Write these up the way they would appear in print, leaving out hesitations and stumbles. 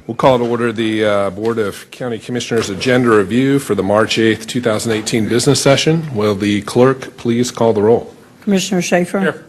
We'll call to order the Board of County Commissioners agenda review for the March 8th, 2018 business session. Will the clerk please call the roll? Commissioner Schaefer? Here.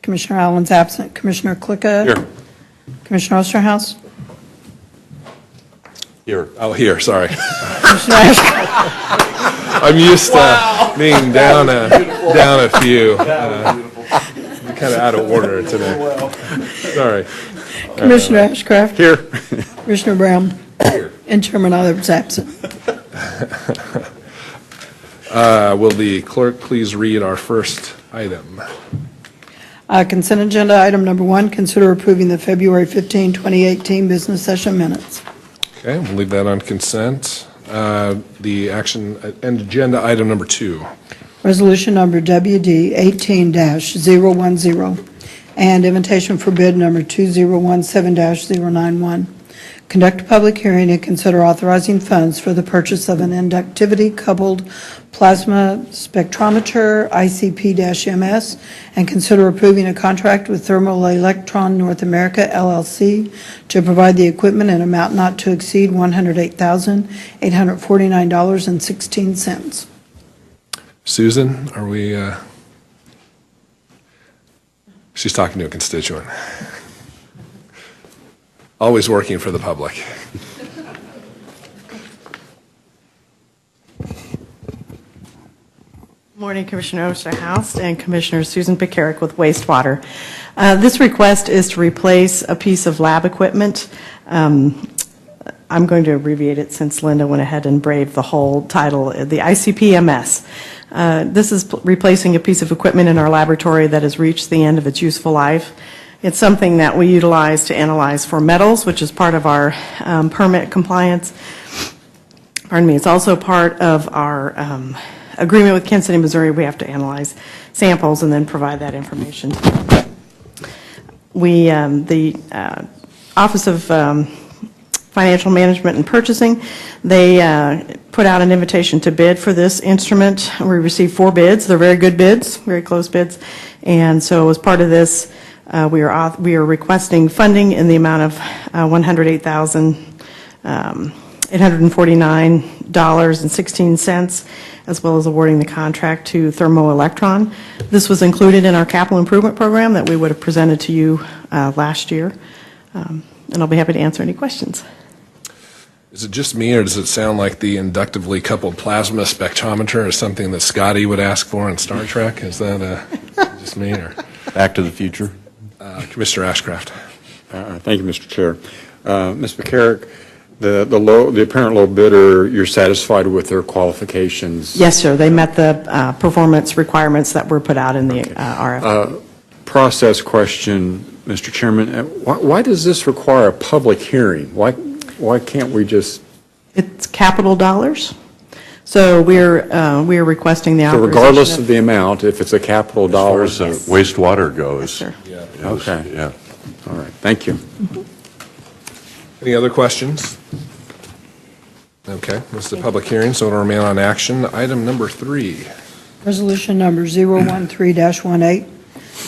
Commissioner Allen's absent. Commissioner Klicka? Here. Commissioner Osterhaus? Here. Oh, here, sorry. Commissioner Ashcraft? I'm used to being down a few. Kind of out of order today. Sorry. Commissioner Ashcraft? Here. Commissioner Brown? Here. And Chairman Oliver's absent. Will the clerk please read our first item? Consent agenda item number 1, consider approving the February 15, 2018 business session minutes. Okay, we'll leave that on consent. The action and agenda item number 2. Resolution number WD 18-010 and invitation for bid number 2017-091. Conduct a public hearing and consider authorizing funds for the purchase of an inductivity-coupled plasma spectrometer, ICP-MS, and consider approving a contract with Thermal Electron North America, LLC, to provide the equipment in amount not to exceed $108,849.16. Susan, are we, she's talking to a constituent. Always working for the public. Morning, Commissioner Osterhaus and Commissioner Susan Pekarik with Wastewater. This request is to replace a piece of lab equipment. I'm going to abbreviate it since Linda went ahead and braved the whole title, the ICP-MS. This is replacing a piece of equipment in our laboratory that has reached the end of its useful life. It's something that we utilize to analyze for metals, which is part of our permit compliance. Pardon me. It's also part of our agreement with Kansas City, Missouri. We have to analyze samples and then provide that information. The Office of Financial Management and Purchasing, they put out an invitation to bid for this instrument. We received 4 bids. They're very good bids, very close bids. And so as part of this, we are requesting funding in the amount of $108,849.16, as well as awarding the contract to Thermo Electron. This was included in our capital improvement program that we would have presented to you last year. And I'll be happy to answer any questions. Is it just me, or does it sound like the inductively coupled plasma spectrometer is something that Scotty would ask for in Star Trek? Is that just me, or Back to the Future? Commissioner Ashcraft? Thank you, Mr. Chair. Ms. McCarrick, the apparent low bidder, you're satisfied with their qualifications? Yes, sir. They met the performance requirements that were put out in the RFP. Process question, Mr. Chairman. Why does this require a public hearing? Why can't we just? It's capital dollars. So we're requesting the So authorization. regardless of the amount, if it's a capital dollars? As far as wastewater goes. Yes, sir. Yes, Okay. Yeah. All right, thank you. Any other questions? Okay, this is a public hearing, so it'll remain on action. Item number 3. Resolution number 013-18,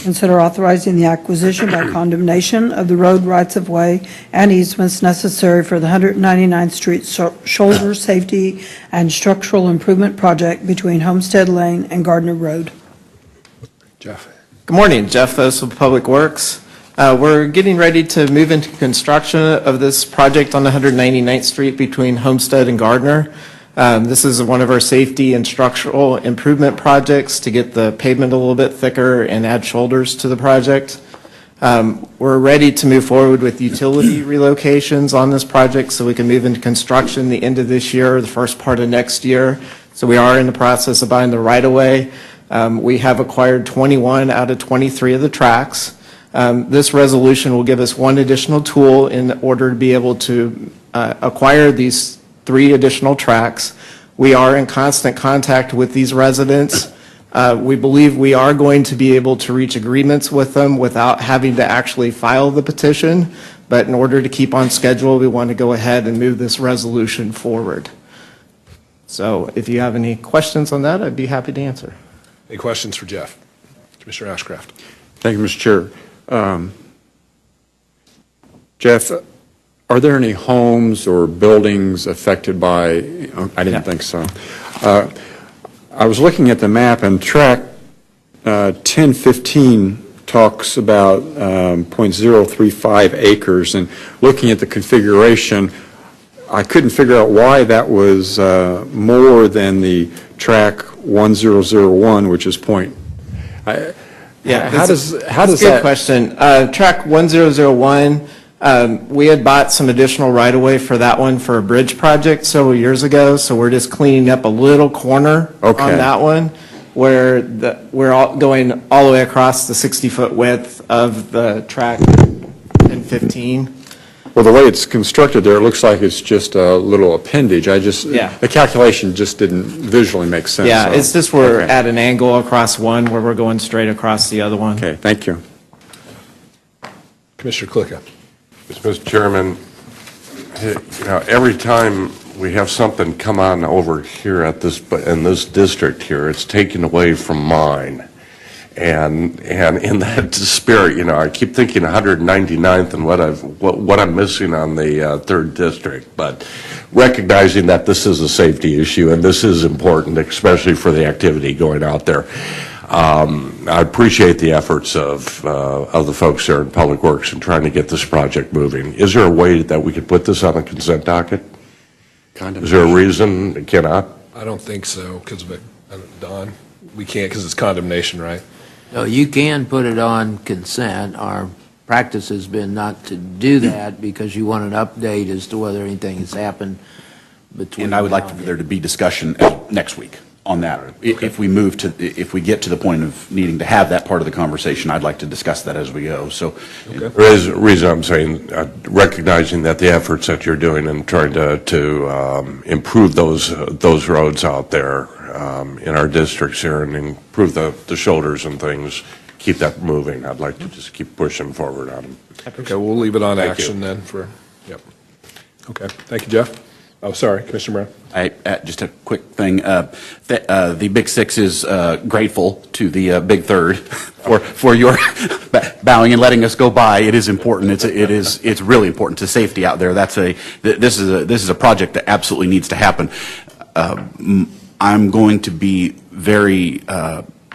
consider authorizing the acquisition by condemnation of the road rights-of-way and easements necessary for the 199th Street Shoulder Safety and Structural Improvement Project between Homestead Lane and Gardner Road. Jeff? Good morning, Jeff Thos with Public Works. We're getting ready to move into construction of this project on 199th Street between Homestead and Gardner. This is one of our safety and structural improvement projects to get the pavement a little bit thicker and add shoulders to the project. We're ready to move forward with utility relocations on this project so we can move into construction the end of this year or the first part of next year. So we are in the process of buying the right-of-way. We have acquired 21 out of 23 of the tracks. This resolution will give us one additional tool in order to be able to acquire these 3 additional tracks. We are in constant contact with these residents. We believe we are going to be able to reach agreements with them without having to actually file the petition, but in order to keep on schedule, we want to go ahead and move this resolution forward. So if you have any questions on that, I'd be happy to answer. Any questions for Jeff? Commissioner Ashcraft? Thank you, Mr. Chair. Jeff, are there any homes or buildings affected by, I didn't think so. I was looking at the map, and track 1015 talks about .035 acres, and looking at the configuration, I couldn't figure out why that was more than the track 1001, which is point. How does Good that? question. Track 1001, we had bought some additional right-of-way for that one for a bridge project several years ago, so we're just cleaning up a little corner Okay. on that one, where we're going all the way across the 60-foot width of the track in 15. Well, the way it's constructed there, it looks like it's just a little appendage. Yeah. The calculation just didn't visually make sense. Yeah, so- it's just we're Okay. at an angle across one where we're going straight across the other one. Okay, thank you. Commissioner Klicka. Mr. Chairman, you know, every time we have something come on over here in this district here, it's taken away from mine. And in that spirit, you know, I keep thinking 199th and what I'm missing on the 3rd district, but recognizing that this is a safety issue and this is important, especially for the activity going out there. I appreciate the efforts of the folks there in Public Works in trying to get this project moving. Is there a way that we could put this on a consent docket? Is there a reason it cannot? I don't think so, because of it. Don, we can't because it's condemnation, right? No, you can put it on consent. Our practice has been not to do that because you want an update as to whether anything has happened between. And I would now like and for then. there to be discussion next week on that. If we get to the point of needing to have that part of the conversation, I'd like to discuss that as we go, so. There is a reason I'm saying, recognizing that the efforts that you're doing and trying to improve those roads out there in our districts here and improve the shoulders and things, keep that moving. I'd like to just keep pushing forward on them. Okay, we'll leave it on Thank action you. then for, yep. Okay, thank you, Jeff. Oh, sorry, Commissioner Brown. Just a quick thing. The Big Six is grateful to the Big Third for your bowing and letting us go by. It is important. It's really important to safety out there. This is a project that absolutely needs to happen. I'm going to be very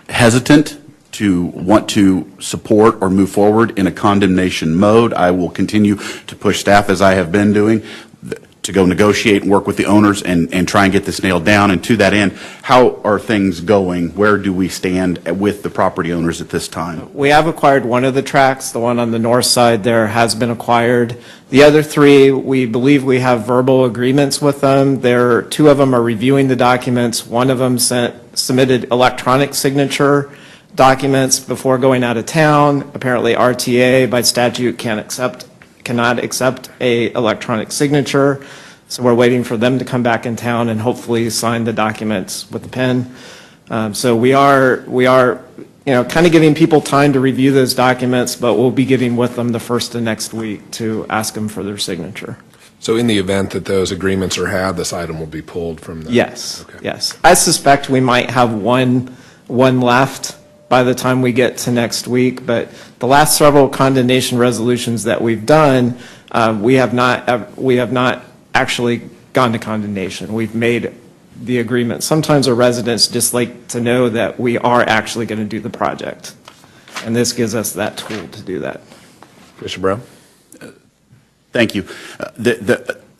hesitant to want to support or move forward in a condemnation mode. I will continue to push staff, as I have been doing, to go negotiate and work with the owners and try and get this nailed down. And to that end, how are things going? Where do we stand with the property owners at this time? We have acquired one of the tracks. The one on the north side there has been acquired. The other three, we believe we have verbal agreements with them. Two of them are reviewing the documents. One of them submitted electronic signature documents before going out of town. Apparently RTA by statute cannot accept a electronic signature. So we're waiting for them to come back in town and hopefully sign the documents with the pen. So we are, kind of giving people time to review those documents, but we'll be getting with them the first of next week to ask them for their signature. So in the event that those agreements are had, this item will be pulled from the... Yes, Okay. yes. I suspect we might have one left by the time we get to next week, but the last several condemnation resolutions that we've done, we have not actually gone to condemnation. We've made the agreement. Sometimes our residents just like to know that we are actually going to do the project, and this gives us that tool to do that. Commissioner Brown? Thank you.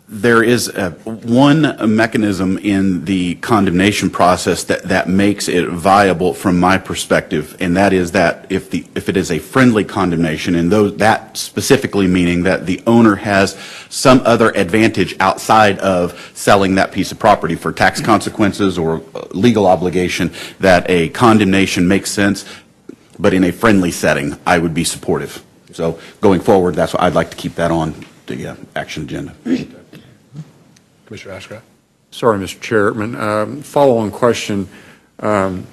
There is one mechanism in the condemnation process that makes it viable from my perspective, and that is that if it is a friendly condemnation, and that specifically meaning that the owner has some other advantage outside of selling that piece of property for tax consequences or legal obligation, that a condemnation makes sense, but in a friendly setting, I would be supportive. So going forward, that's what I'd like to keep that on the action agenda. Commissioner Ashcraft? Sorry, Mr. Chairman. Follow-on question, and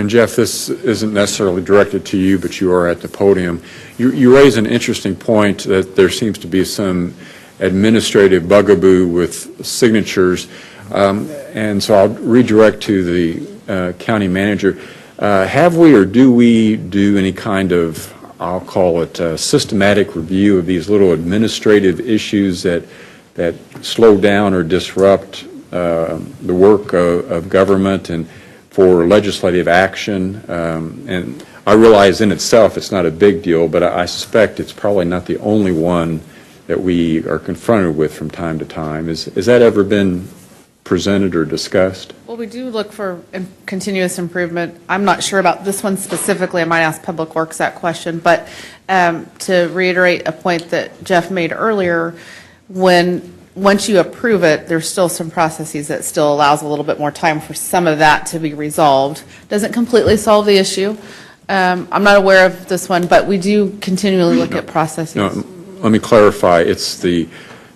Jeff, this isn't necessarily directed to you, but you are at the podium. You raise an interesting point that there seems to be some administrative bugaboo with signatures, and so I'll redirect to the county manager. Have we or do we do any kind of I'll call it a systematic review of these little administrative issues that slow down or disrupt the work of government and for legislative action. And I realize in itself it's not a big deal, but I suspect it's probably not the only one that we are confronted with from time to time. Has that ever been presented or discussed? Well, we do look for continuous improvement. I'm not sure about this one specifically. I might ask Public Works that question. But to reiterate a point that Jeff made earlier, once you approve it, there's still some processes that still allows a little bit more time for some of that to be resolved. Doesn't completely solve the issue. I'm not aware of this one, but we do continually look at processes. No, let me clarify. It's the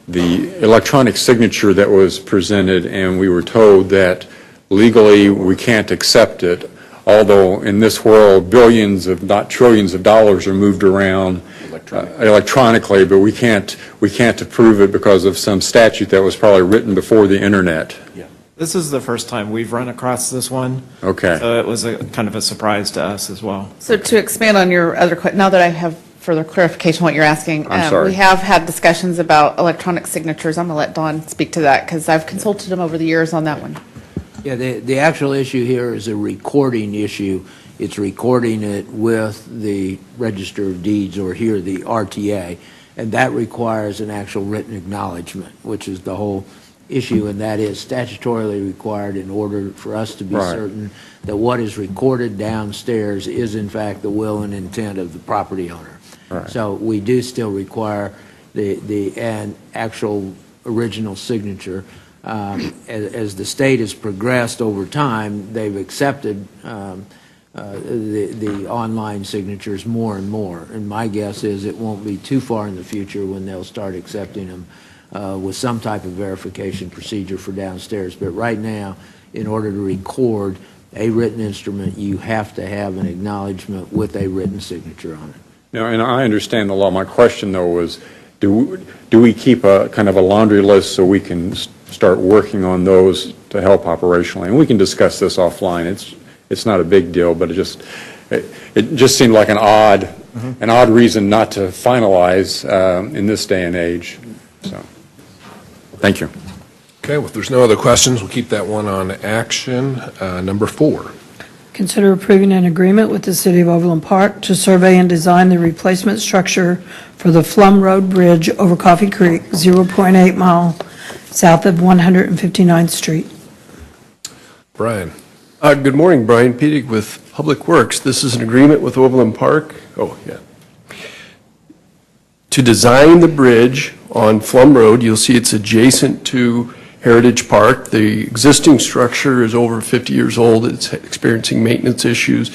electronic signature that was presented, and we were told that legally we can't accept it, although in this world billions, if not trillions of dollars are moved around electronically, but we can't approve it because of some statute that was probably written before the internet. Yeah. This is the first time we've run across this one. Okay. So it was kind of a surprise to us as well. So to expand on your other question, now that I have further clarification on what you're asking, I'm sorry. we have had discussions about electronic signatures. I'm going to let Dawn speak to that because I've consulted him over the years on that one. Yeah, the actual issue here is a recording issue. It's recording it with the Register of Deeds, or here, the RTA, and that requires an actual written acknowledgement, which is the whole issue, and that is statutorily required in order for us to be Right. certain that what is recorded downstairs is in fact the will and intent of the property owner. Right. So we do still require an actual original signature. As the state has progressed over time, they've accepted the online signatures more and more. And my guess is it won't be too far in the future when they'll start accepting them with some type of verification procedure for downstairs. But right now, in order to record a written instrument, you have to have an acknowledgement with a written signature on it. No, and I understand the law. My question, though, was do we keep a kind of a laundry list so we can start working on those to help operationally? And we can discuss this offline. It's not a big deal, but it just seemed like an odd reason not to finalize in this day and age. So, thank you. Okay, well, if there's no other questions, we'll keep that one on action. Number 4. Consider approving an agreement with the City of Overland Park to survey and design the replacement structure for the Flum Road Bridge over Coffee Creek, 0.8 mile south of 159th Street. Brian. Good morning, Brian Pedig with Public Works. This is an agreement with Overland Park, to design the bridge on Flum Road. You'll see it's adjacent to Heritage Park. The existing structure is over 50 years old. It's experiencing maintenance issues.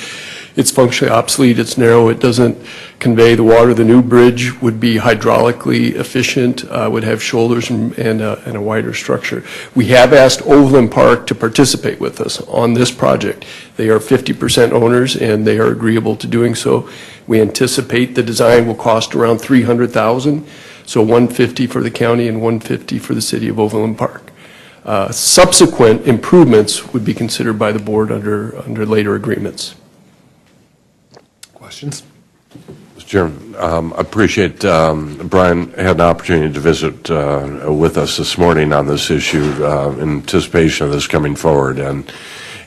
It's functionally obsolete. It's narrow. It doesn't convey the water. The new bridge would be hydraulically efficient, would have shoulders and a wider structure. We have asked Overland Park to participate with us on this project. They are 50% owners, and they are agreeable to doing so. We anticipate the design will cost around $300,000, so $150,000 for the county and $150,000 for the City of Overland Park. Subsequent improvements would be considered by the board under later agreements. Questions? Mr. Chairman, I appreciate Brian had an opportunity to visit with us this morning on this issue in anticipation of this coming forward. And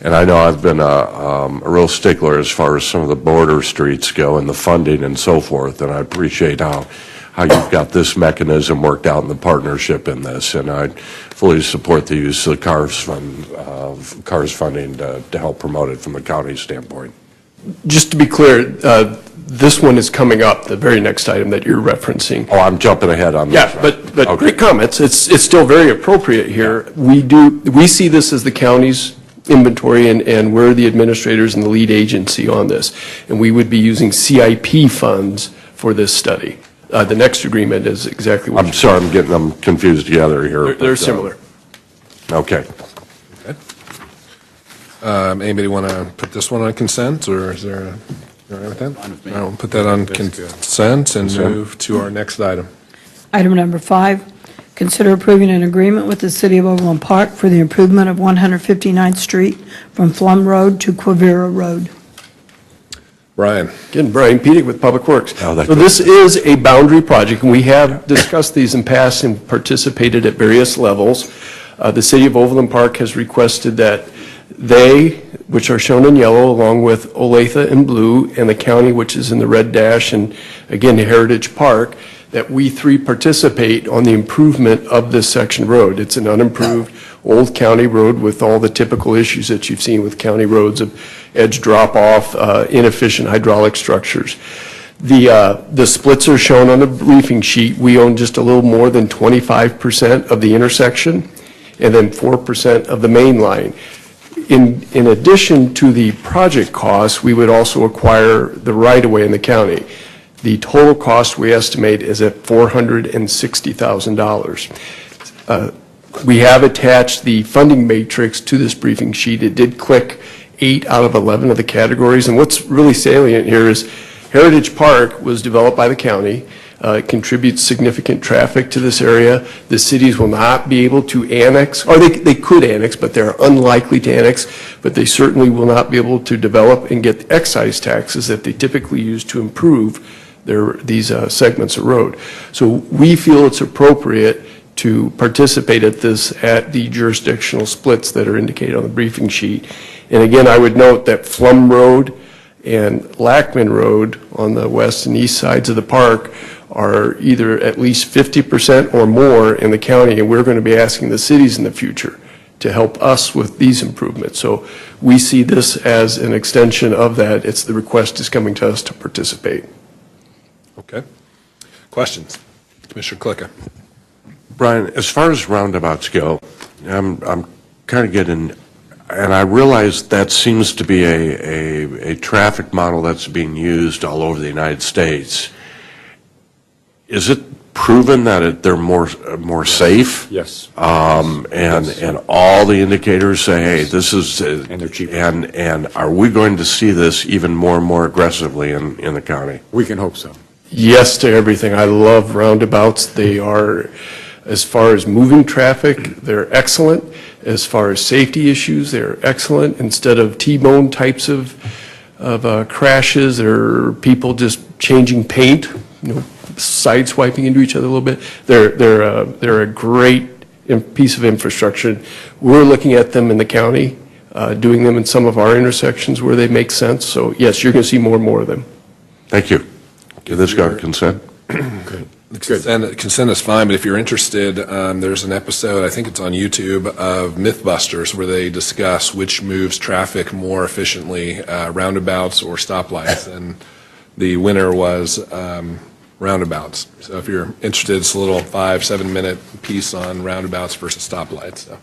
I know I've been a real stickler as far as some of the border streets go and the funding and so forth, and I appreciate how you've got this mechanism worked out in the partnership in this, and I fully support the use of CARS funding to help promote it from the county standpoint. Just to be clear, this one is coming up, the very next item that you're referencing. Oh, I'm jumping ahead on this. Yeah, right? but Okay. great comments. It's still very appropriate here. We see this as the county's inventory, and we're the administrators and the lead agency on this. And we would be using CIP funds for this study. The next agreement is exactly what I'm sorry, I'm getting them confused together here. they're but, similar. Okay. Anybody want to put this one on consent, or is there you all right with that? All right, we'll put that on consent and move to our next item. Item number 5, consider approving an agreement with the City of Overland Park for the improvement of 159th Street from Flum Road to Quivira Road. Brian. Again, Brian Pedic with Public Works. Oh, that So this is a boundary project, and we have discussed these in past and participated at various levels. The City of Overland Park has requested that they, which are shown in yellow, along with Olathe in blue, and the county, which is in the red dash, and again, Heritage Park, that we three participate on the improvement of this section road. It's an unimproved old county road with all the typical issues that you've seen with county roads of edge drop-off, inefficient hydraulic structures. The splits are shown on the briefing sheet. We own just a little more than 25% of the intersection and then 4% of the main line. In addition to the project costs, we would also acquire the right-of-way in the county. The total cost we estimate is at $460,000. We have attached the funding matrix to this briefing sheet. It did click 8 out of 11 of the categories, and what's really salient here is Heritage Park was developed by the county. It contributes significant traffic to this area. The cities will not be able to annex, or they could annex, but they're unlikely to annex, but they certainly will not be able to develop and get the excise taxes that they typically use to improve these segments of road. So we feel it's appropriate to participate at the jurisdictional splits that are indicated on the briefing sheet. And again, I would note that Flum Road and Lackman Road on the west and east sides of the park are either at least 50% or more in the county, and we're going to be asking the cities in the future to help us with these improvements. So we see this as an extension of that. The request is coming to us to participate. Okay. Questions? Commissioner Klicka. Brian, as far as roundabouts go, I'm kind of getting, and I realize that seems to be a traffic model that's being used all over the United States. Is it proven that they're more safe? Yes. And all the indicators say, hey, this is, And they're cheaper. And are we going to see this even more and more aggressively in the county? We can hope so. Yes to everything. I love roundabouts. They are, as far as moving traffic, they're excellent. As far as safety issues, they're excellent. Instead of T-bone types of crashes or people just changing paint, sideswiping into each other a little bit, they're a great piece of infrastructure. We're looking at them in the county, doing them in some of our intersections where they make sense. So yes, you're going to see more and more of them. Thank you. Give this go to consent. Consent is fine, but if you're interested, there's an episode, I think it's on YouTube, of Mythbusters where they discuss which moves traffic more efficiently, roundabouts or stoplights, and the winner was roundabouts. So if you're interested, it's a little 5-7 minute piece on roundabouts versus stoplights. So.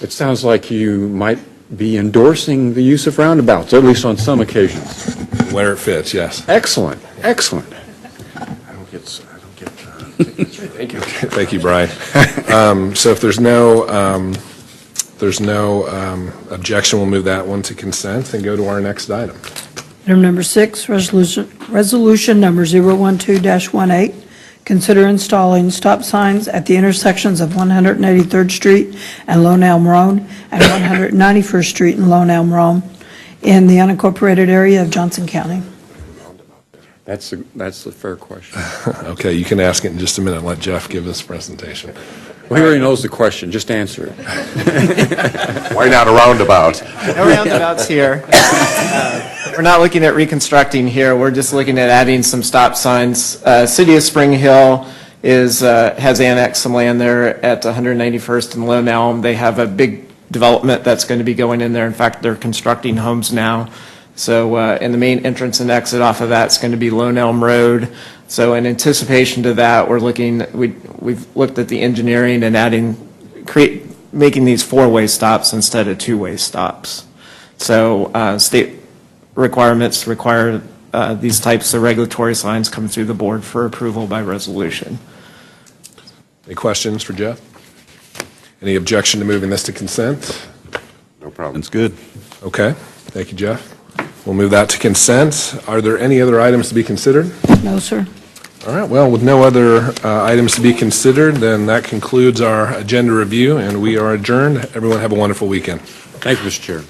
It sounds like you might be endorsing the use of roundabouts, at least on some occasions. Where it fits, yes. Excellent, excellent. Thank you. Thank you, Brian. So if there's no objection, we'll move that one to consent and go to our next item. Item number 6, resolution number 012-18, consider installing stop signs at the intersections of 183rd Street and Lone Elm Road and 191st Street and Lone Elm Road in the unincorporated area of Johnson County. That's a fair question. Okay, you can ask it in just a minute and let Jeff give his presentation. Well, he already knows the question, just answer it. Why not a roundabout? No roundabouts here. We're not looking at reconstructing here. We're just looking at adding some stop signs. City of Spring Hill has annexed some land there at 191st and Lone Elm. They have a big development that's going to be going in there. In fact, they're constructing homes now. So, and the main entrance and exit off of that's going to be Lone Elm Road. So in anticipation to that, we've looked at the engineering and making these four-way stops instead of two-way stops. So state requirements require these types of regulatory signs come through the board for approval by resolution. Any questions for Jeff? Any objection to moving this to consent? No problem. That's good. Okay, thank you, Jeff. We'll move that to consent. Are there any other items to be considered? No, sir. All right, well, with no other items to be considered, then that concludes our agenda review, and we are adjourned. Everyone have a wonderful weekend. Thank you, Mr. Chair.